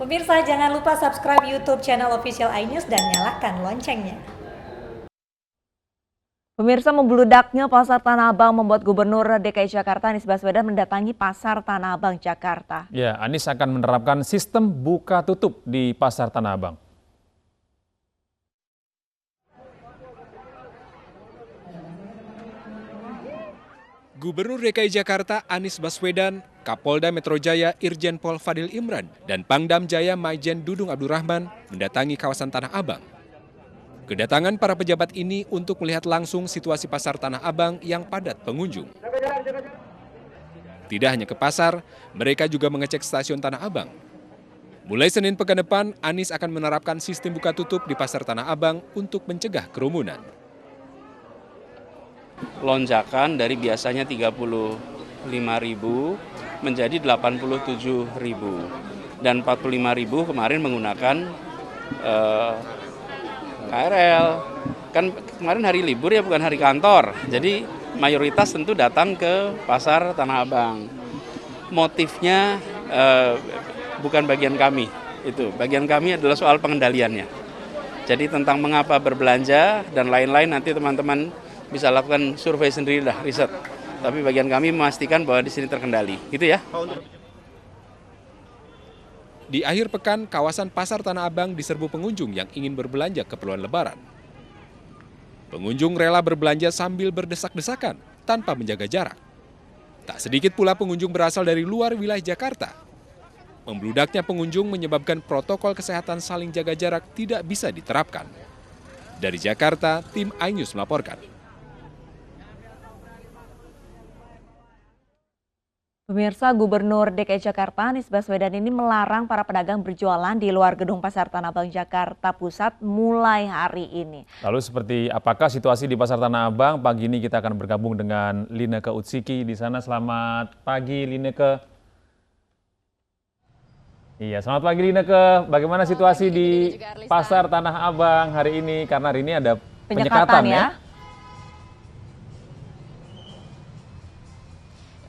Pemirsa, jangan lupa subscribe YouTube channel Official iNews dan nyalakan loncengnya. Pemirsa, membludaknya Pasar Tanah Abang membuat Gubernur DKI Jakarta Anies Baswedan mendatangi Pasar Tanah Abang Jakarta. Ya, Anies akan menerapkan sistem buka tutup di Pasar Tanah Abang. Gubernur DKI Jakarta Anies Baswedan, Kapolda Metro Jaya Irjen Pol Fadil Imran, dan Pangdam Jaya Maijen Dudung Abdurrahman mendatangi kawasan Tanah Abang. Kedatangan para pejabat ini untuk melihat langsung situasi pasar Tanah Abang yang padat pengunjung. Tidak hanya ke pasar, mereka juga mengecek stasiun Tanah Abang. Mulai Senin pekan depan, Anies akan menerapkan sistem buka tutup di pasar Tanah Abang untuk mencegah kerumunan. Lonjakan dari biasanya 35.000 menjadi 87.000 dan 45.000 kemarin menggunakan KRL. Kan kemarin hari libur ya, bukan hari kantor. Jadi mayoritas tentu datang ke pasar Tanah Abang. Motifnya bukan bagian kami. Itu bagian kami adalah soal pengendaliannya. Jadi tentang mengapa berbelanja dan lain-lain nanti teman-teman bisa lakukan survei sendiri lah, riset. Tapi bagian kami memastikan bahwa di sini terkendali, gitu ya. Di akhir pekan, kawasan pasar Tanah Abang diserbu pengunjung yang ingin berbelanja keperluan Lebaran. Pengunjung rela berbelanja sambil berdesak-desakan tanpa menjaga jarak. Tak sedikit pula pengunjung berasal dari luar wilayah Jakarta. Membludaknya pengunjung menyebabkan protokol kesehatan saling jaga jarak tidak bisa diterapkan. Dari Jakarta, tim iNews melaporkan. Pemirsa, Gubernur DKI Jakarta Anies Baswedan ini melarang para pedagang berjualan di luar gedung Pasar Tanah Abang Jakarta Pusat mulai hari ini. Lalu seperti apakah situasi di Pasar Tanah Abang? Pagi ini kita akan bergabung dengan Lineke Utsiki di sana. Selamat pagi Lineke. Iya, selamat pagi Lineke. Bagaimana situasi di Pasar Tanah Abang hari ini? Karena hari ini ada penyekatan ya.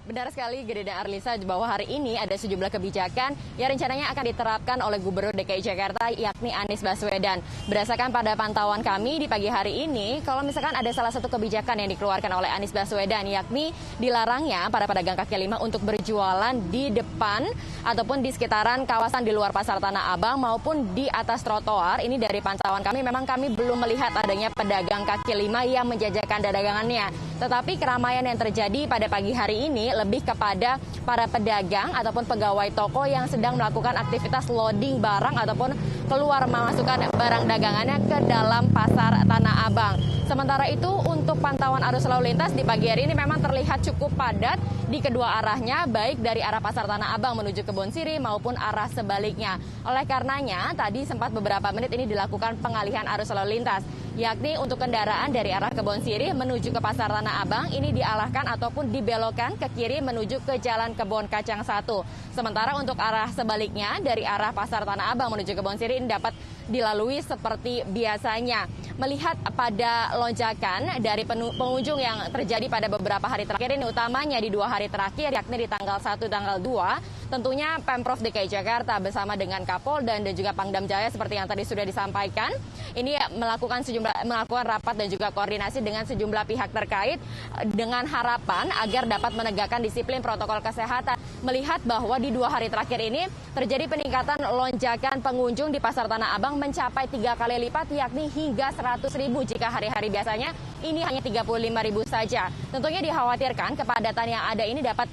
Benar sekali Gede dan Arlisa bahwa hari ini ada sejumlah kebijakan yang rencananya akan diterapkan oleh Gubernur DKI Jakarta yakni Anies Baswedan. Berdasarkan pada pantauan kami di pagi hari ini, kalau misalkan ada salah satu kebijakan yang dikeluarkan oleh Anies Baswedan yakni dilarangnya para pedagang kaki lima untuk berjualan di depan ataupun di sekitaran kawasan di luar Pasar Tanah Abang maupun di atas trotoar. Ini dari pantauan kami, memang kami belum melihat adanya pedagang kaki lima yang menjajakan dagangannya. Tetapi keramaian yang terjadi pada pagi hari ini lebih kepada para pedagang ataupun pegawai toko yang sedang melakukan aktivitas loading barang ataupun keluar memasukkan barang dagangannya ke dalam Pasar Tanah Abang. Sementara itu untuk pantauan arus lalu lintas di pagi hari ini memang terlihat cukup padat di kedua arahnya, baik dari arah Pasar Tanah Abang menuju Kebonsiri maupun arah sebaliknya. Oleh karenanya tadi sempat beberapa menit ini dilakukan pengalihan arus lalu lintas, yakni untuk kendaraan dari arah Kebonsiri menuju ke Pasar Tanah Abang ini dialahkan ataupun dibelokkan ke kiri menuju ke Jalan Kebon Kacang 1. Sementara untuk arah sebaliknya dari arah Pasar Tanah Abang menuju Kebonsiri ini dapat dilalui seperti biasanya. Melihat pada lonjakan dari pengunjung yang terjadi pada beberapa hari terakhir ini, utamanya di 2 hari terakhir yakni di tanggal 1 tanggal 2, tentunya Pemprov DKI Jakarta bersama dengan Kapolda dan juga Pangdam Jaya seperti yang tadi sudah disampaikan, ini melakukan rapat dan juga koordinasi dengan sejumlah pihak terkait dengan harapan agar dapat menegakkan disiplin protokol kesehatan. Melihat bahwa di 2 hari terakhir ini terjadi peningkatan lonjakan pengunjung di Pasar Tanah Abang mencapai 3 kali lipat, yakni hingga 100.000 jika hari-hari biasanya ini hanya 35.000 saja. Tentunya dikhawatirkan kepadatan yang ada ini dapat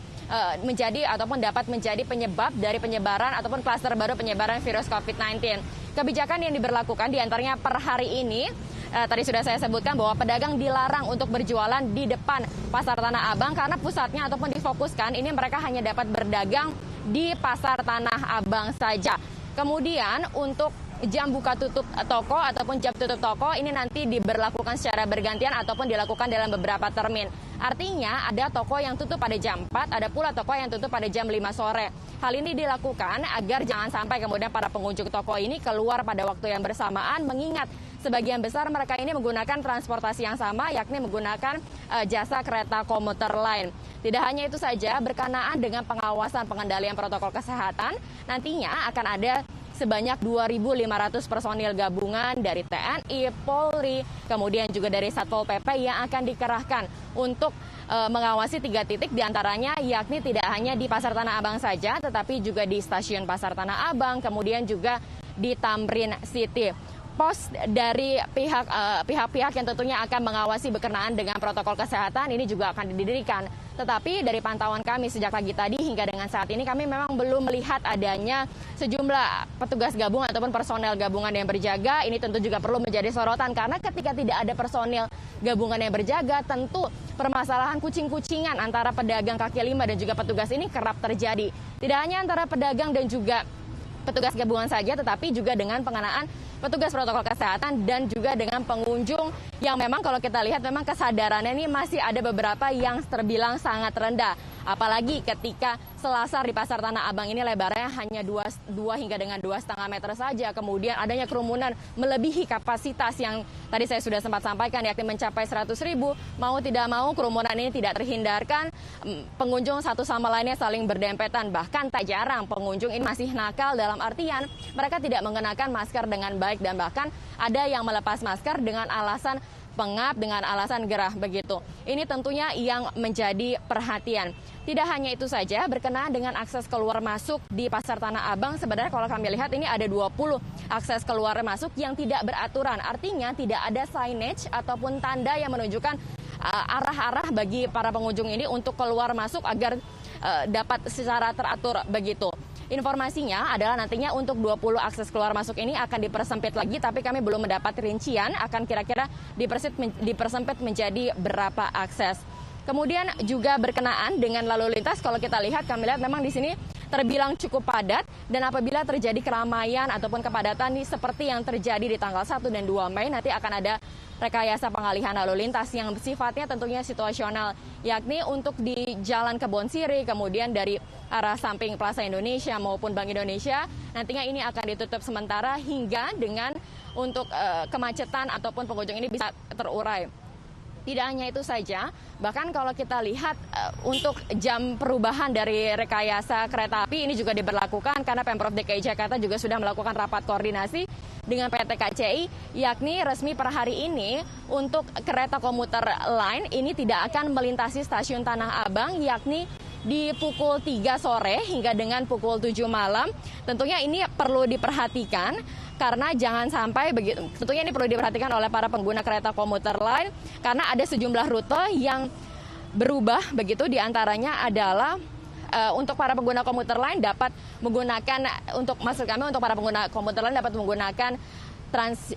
menjadi penyebab dari penyebaran ataupun klaster baru penyebaran virus COVID-19. Kebijakan yang diberlakukan diantaranya per hari ini, tadi sudah saya sebutkan bahwa pedagang dilarang untuk berjualan di depan Pasar Tanah Abang karena pusatnya ataupun difokuskan ini mereka hanya dapat berdagang di Pasar Tanah Abang saja. Kemudian untuk jam buka tutup toko ataupun jam tutup toko ini nanti diberlakukan secara bergantian ataupun dilakukan dalam beberapa termin. Artinya ada toko yang tutup pada jam 4, ada pula toko yang tutup pada jam 5 sore. Hal ini dilakukan agar jangan sampai kemudian para pengunjung toko ini keluar pada waktu yang bersamaan, mengingat sebagian besar mereka ini menggunakan transportasi yang sama, yakni menggunakan jasa kereta komuter lain. Tidak hanya itu saja, berkenaan dengan pengawasan pengendalian protokol kesehatan, nantinya akan ada sebanyak 2.500 personil gabungan dari TNI, Polri, kemudian juga dari Satpol PP yang akan dikerahkan untuk mengawasi 3 titik diantaranya, yakni tidak hanya di Pasar Tanah Abang saja, tetapi juga di Stasiun Pasar Tanah Abang, kemudian juga di Tamrin City. Pos dari pihak-pihak yang tentunya akan mengawasi berkenaan dengan protokol kesehatan ini juga akan didirikan. Tetapi dari pantauan kami sejak pagi tadi hingga dengan saat ini kami memang belum melihat adanya sejumlah petugas gabungan ataupun personel gabungan yang berjaga. Ini tentu juga perlu menjadi sorotan karena ketika tidak ada personel gabungan yang berjaga, tentu permasalahan kucing-kucingan antara pedagang kaki lima dan juga petugas ini kerap terjadi. Tidak hanya antara pedagang dan juga petugas gabungan saja, tetapi juga dengan pengenaan petugas protokol kesehatan dan juga dengan pengunjung yang memang kalau kita lihat memang kesadarannya ini masih ada beberapa yang terbilang sangat rendah. Apalagi ketika selasar di Pasar Tanah Abang ini lebarnya hanya 2 hingga dengan 2,5 meter saja. Kemudian adanya kerumunan melebihi kapasitas yang tadi saya sudah sempat sampaikan, yakni mencapai 100.000. Mau tidak mau kerumunan ini tidak terhindarkan. Pengunjung satu sama lainnya saling berdempetan. Bahkan tak jarang pengunjung ini masih nakal dalam artian mereka tidak mengenakan masker dengan baik dan bahkan ada yang melepas masker dengan alasan pengap, dengan alasan gerah begitu. Ini tentunya yang menjadi perhatian. Tidak hanya itu saja, berkenaan dengan akses keluar masuk di Pasar Tanah Abang, sebenarnya kalau kami lihat ini ada 20 akses keluar masuk yang tidak beraturan. Artinya tidak ada signage ataupun tanda yang menunjukkan arah-arah bagi para pengunjung ini untuk keluar masuk agar dapat secara teratur begitu. Informasinya adalah nantinya untuk 20 akses keluar masuk ini akan dipersempit lagi, tapi kami belum mendapat rincian akan kira-kira dipersempit menjadi berapa akses. Kemudian juga berkenaan dengan lalu lintas, kalau kita lihat, kami lihat memang di sini terbilang cukup padat dan apabila terjadi keramaian ataupun kepadatan seperti yang terjadi di tanggal 1 dan 2 Mei, nanti akan ada rekayasa pengalihan lalu lintas yang sifatnya tentunya situasional, yakni untuk di Jalan Kebon Siri, kemudian dari arah samping Plaza Indonesia maupun Bank Indonesia, nantinya ini akan ditutup sementara hingga dengan untuk kemacetan ataupun pengunjung ini bisa terurai. Tidak hanya itu saja, bahkan kalau kita lihat untuk jam perubahan dari rekayasa kereta api ini juga diberlakukan karena Pemprov DKI Jakarta juga sudah melakukan rapat koordinasi dengan PT KCI, yakni resmi per hari ini untuk kereta komuter lain ini tidak akan melintasi stasiun Tanah Abang, yakni di pukul 3 sore hingga dengan pukul 7 malam. Tentunya ini perlu diperhatikan karena jangan sampai begitu. Tentunya ini perlu diperhatikan oleh para pengguna kereta komuter lain karena ada sejumlah rute yang berubah begitu, diantaranya adalah untuk para pengguna komuter lain dapat menggunakan, untuk maksud kami untuk para pengguna komuter lain dapat menggunakan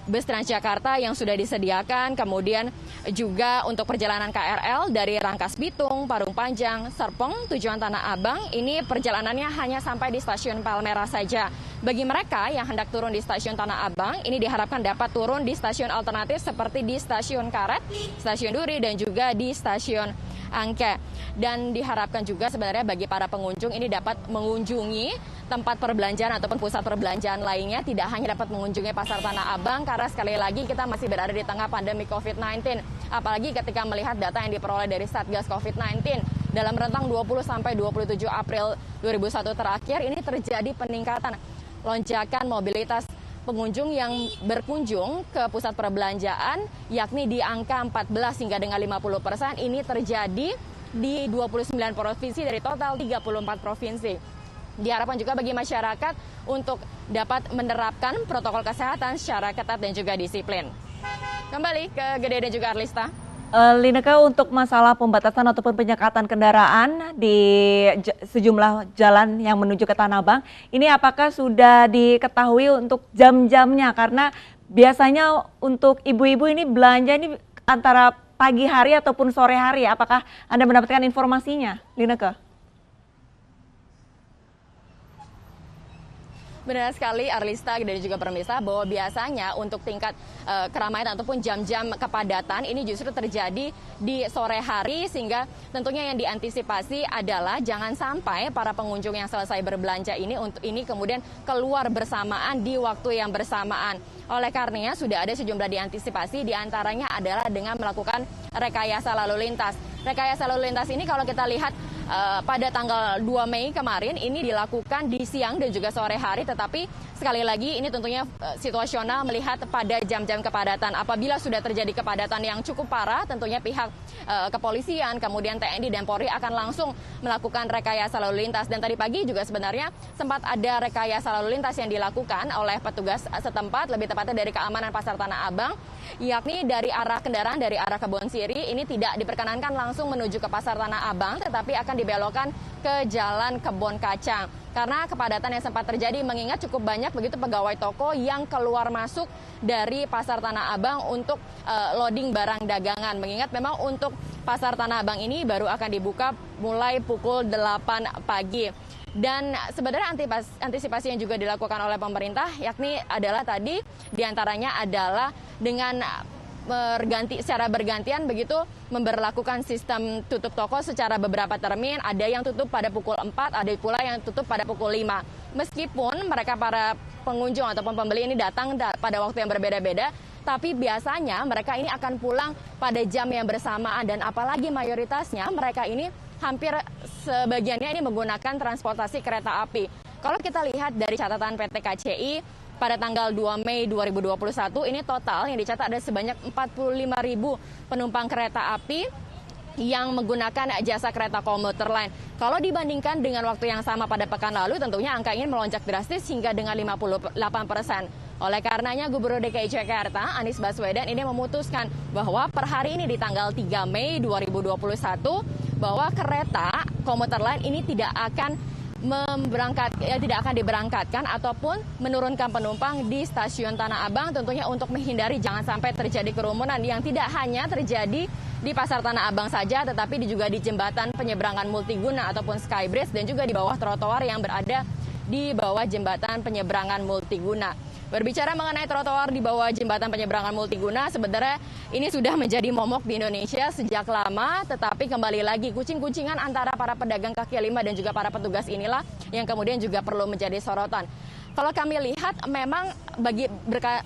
bus Transjakarta yang sudah disediakan, kemudian juga untuk perjalanan KRL dari Rangkas Bitung, Parung Panjang, Serpong, tujuan Tanah Abang, ini perjalanannya hanya sampai di stasiun Palmerah saja. Bagi mereka yang hendak turun di stasiun Tanah Abang, ini diharapkan dapat turun di stasiun alternatif seperti di stasiun Karet, stasiun Duri, dan juga di stasiun Angke. Dan diharapkan juga sebenarnya bagi para pengunjung ini dapat mengunjungi tempat perbelanjaan ataupun pusat perbelanjaan lainnya, tidak hanya dapat mengunjungi Pasar Tanah Abang karena sekali lagi kita masih berada di tengah pandemi COVID-19. Apalagi ketika melihat data yang diperoleh dari Satgas COVID-19 dalam rentang 20 sampai 27 April 2001 terakhir ini terjadi peningkatan lonjakan mobilitas pengunjung yang berkunjung ke pusat perbelanjaan, yakni di angka 14 hingga dengan 50%. Ini terjadi di 29 provinsi dari total 34 provinsi. Diharapkan juga bagi masyarakat untuk dapat menerapkan protokol kesehatan secara ketat dan juga disiplin. Kembali ke Gede dan juga Arlista. Lineke, untuk masalah pembatasan ataupun penyekatan kendaraan di sejumlah jalan yang menuju ke Tanah Abang, ini apakah sudah diketahui untuk jam-jamnya? Karena biasanya untuk ibu-ibu ini belanja ini antara pagi hari ataupun sore hari. Apakah Anda mendapatkan informasinya, Lineke? Benar sekali Arlista dan juga Permisa bahwa biasanya untuk tingkat keramaian ataupun jam-jam kepadatan ini justru terjadi di sore hari, sehingga tentunya yang diantisipasi adalah jangan sampai para pengunjung yang selesai berbelanja ini kemudian keluar bersamaan di waktu yang bersamaan. Oleh karenanya sudah ada sejumlah diantisipasi, diantaranya adalah dengan melakukan rekayasa lalu lintas. Rekayasa lalu lintas ini kalau kita lihat pada tanggal 2 Mei kemarin ini dilakukan di siang dan juga sore hari, tetapi sekali lagi ini tentunya situasional melihat pada jam-jam kepadatan. Apabila sudah terjadi kepadatan yang cukup parah, tentunya pihak kepolisian, kemudian TNI dan Polri akan langsung melakukan rekayasa lalu lintas. Dan tadi pagi juga sebenarnya sempat ada rekayasa lalu lintas yang dilakukan oleh petugas setempat, lebih tepatnya dari keamanan Pasar Tanah Abang, yakni dari arah kendaraan dari arah Kebon Siri ini tidak diperkenankan langsung menuju ke Pasar Tanah Abang, tetapi akan dibelokkan ke Jalan Kebon Kacang. Karena kepadatan yang sempat terjadi mengingat cukup banyak begitu pegawai toko yang keluar masuk dari Pasar Tanah Abang untuk loading barang dagangan. Mengingat memang untuk Pasar Tanah Abang ini baru akan dibuka mulai pukul 8 pagi. Dan sebenarnya antisipasi yang juga dilakukan oleh pemerintah yakni adalah tadi diantaranya adalah dengan secara bergantian begitu memberlakukan sistem tutup toko secara beberapa termin. Ada yang tutup pada pukul 4, ada pula yang tutup pada pukul 5. Meskipun mereka para pengunjung ataupun pembeli ini datang pada waktu yang berbeda-beda, tapi biasanya mereka ini akan pulang pada jam yang bersamaan dan apalagi mayoritasnya mereka ini hampir sebagiannya ini menggunakan transportasi kereta api. Kalau kita lihat dari catatan PT KCI, pada tanggal 2 Mei 2021 ini total yang dicatat ada sebanyak 45.000 penumpang kereta api yang menggunakan jasa kereta komuter lain. Kalau dibandingkan dengan waktu yang sama pada pekan lalu, tentunya angka ini melonjak drastis hingga dengan 58%. Oleh karenanya, Gubernur DKI Jakarta Anies Baswedan ini memutuskan bahwa per hari ini di tanggal 3 Mei 2021 bahwa kereta komuter lain ini tidak akan diberangkatkan ataupun menurunkan penumpang di stasiun Tanah Abang, tentunya untuk menghindari jangan sampai terjadi kerumunan yang tidak hanya terjadi di Pasar Tanah Abang saja, tetapi juga di jembatan penyeberangan multiguna ataupun skybridge dan juga di bawah trotoar yang berada di bawah jembatan penyeberangan multiguna. Berbicara mengenai trotoar di bawah jembatan penyeberangan multiguna, sebenarnya ini sudah menjadi momok di Indonesia sejak lama, tetapi kembali lagi kucing-kucingan antara para pedagang kaki lima dan juga para petugas inilah yang kemudian juga perlu menjadi sorotan. Kalau kami lihat memang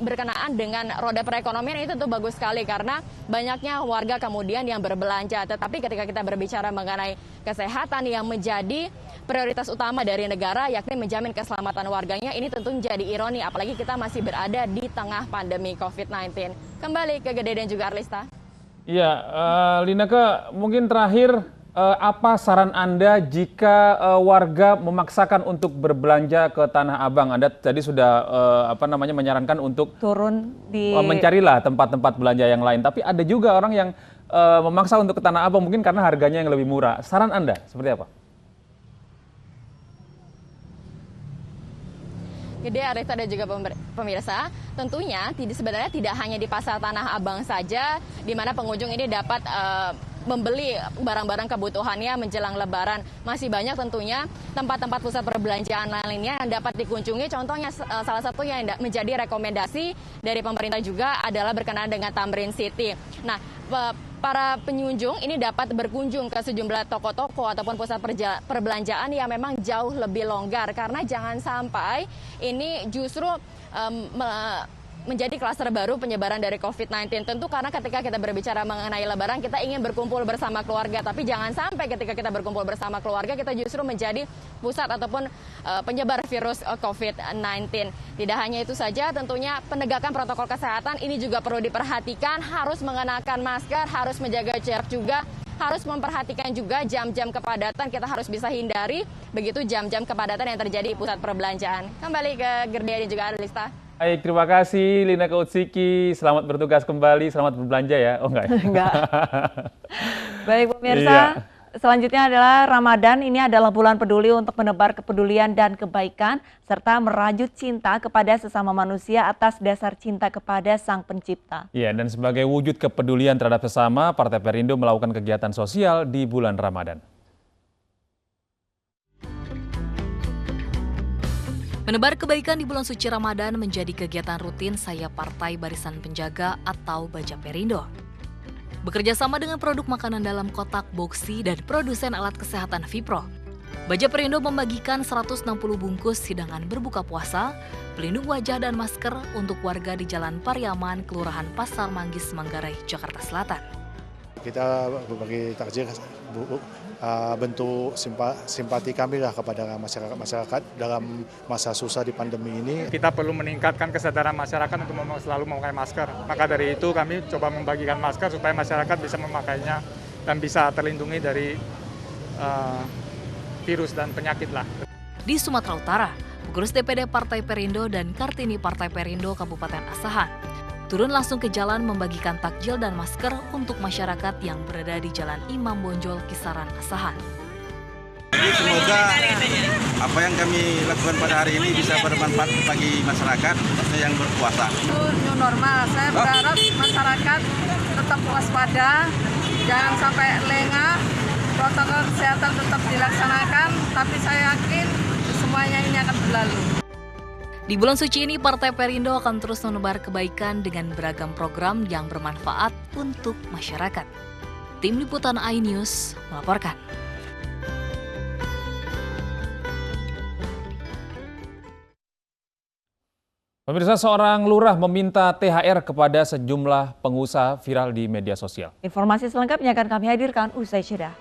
berkenaan dengan roda perekonomian itu tentu bagus sekali karena banyaknya warga kemudian yang berbelanja. Tetapi ketika kita berbicara mengenai kesehatan yang menjadi prioritas utama dari negara yakni menjamin keselamatan warganya, ini tentu menjadi ironi apalagi kita masih berada di tengah pandemi COVID-19. Kembali ke Gede dan juga Arlista. Iya, Lineke, mungkin terakhir apa saran Anda jika warga memaksakan untuk berbelanja ke Tanah Abang? Anda tadi sudah menyarankan untuk Turun di mencarilah tempat-tempat belanja yang lain. Tapi ada juga orang yang memaksa untuk ke Tanah Abang mungkin karena harganya yang lebih murah. Saran Anda seperti apa? Gede, Arista dan juga pemirsa, tentunya sebenarnya tidak hanya di Pasar Tanah Abang saja di mana pengunjung ini dapat membeli barang-barang kebutuhannya menjelang Lebaran. Masih banyak tentunya tempat-tempat pusat perbelanjaan lainnya yang dapat dikunjungi. Contohnya salah satu yang menjadi rekomendasi dari pemerintah juga adalah berkenaan dengan Tamrin City. Nah, para pengunjung ini dapat berkunjung ke sejumlah toko-toko ataupun pusat perbelanjaan yang memang jauh lebih longgar karena jangan sampai ini justru menjadi klaster baru penyebaran dari COVID-19. Tentu karena ketika kita berbicara mengenai Lebaran, kita ingin berkumpul bersama keluarga. Tapi jangan sampai ketika kita berkumpul bersama keluarga, kita justru menjadi pusat ataupun penyebar virus COVID-19. Tidak hanya itu saja, tentunya penegakan protokol kesehatan ini juga perlu diperhatikan. Harus mengenakan masker, harus menjaga jarak juga. Harus memperhatikan juga jam-jam kepadatan, kita harus bisa hindari begitu jam-jam kepadatan yang terjadi di pusat perbelanjaan. Kembali ke Gerdia dan juga Arlista. Baik, terima kasih Lineke Utsiki. Selamat bertugas kembali, selamat berbelanja ya. Oh enggak ya? Enggak. Baik pemirsa, Iya. Selanjutnya adalah Ramadan. Ini adalah bulan peduli untuk menebar kepedulian dan kebaikan serta merajut cinta kepada sesama manusia atas dasar cinta kepada Sang Pencipta. Iya, dan sebagai wujud kepedulian terhadap sesama, Partai Perindo melakukan kegiatan sosial di bulan Ramadan. Menebar kebaikan di bulan suci Ramadan menjadi kegiatan rutin saya Partai Barisan Penjaga atau Baja Perindo. Bekerja sama dengan produk makanan dalam kotak boksi dan produsen alat kesehatan Vipro, Baja Perindo membagikan 160 bungkus hidangan berbuka puasa, pelindung wajah dan masker untuk warga di Jalan Pariaman, Kelurahan Pasar Manggis, Manggarai, Jakarta Selatan. Kita berbagi takjil bentuk simpati kami lah kepada masyarakat dalam masa susah di pandemi ini. Kita perlu meningkatkan kesadaran masyarakat untuk selalu memakai masker. Maka dari itu kami coba membagikan masker supaya masyarakat bisa memakainya dan bisa terlindungi dari virus dan penyakit lah. Di Sumatera Utara, pengurus DPD Partai Perindo dan Kartini Partai Perindo Kabupaten Asahan turun langsung ke jalan membagikan takjil dan masker untuk masyarakat yang berada di Jalan Imam Bonjol, Kisaran, Asahan. Jadi semoga apa yang kami lakukan pada hari ini bisa bermanfaat bagi masyarakat yang berpuasa. New normal, saya berharap masyarakat tetap waspada, jangan sampai lengah, protokol kesehatan tetap dilaksanakan, tapi saya yakin semuanya ini akan berlalu. Di bulan suci ini, Partai Perindo akan terus menebar kebaikan dengan beragam program yang bermanfaat untuk masyarakat. Tim Liputan iNews melaporkan. Pemirsa, seorang lurah meminta THR kepada sejumlah pengusaha viral di media sosial. Informasi selengkapnya akan kami hadirkan usai jeda.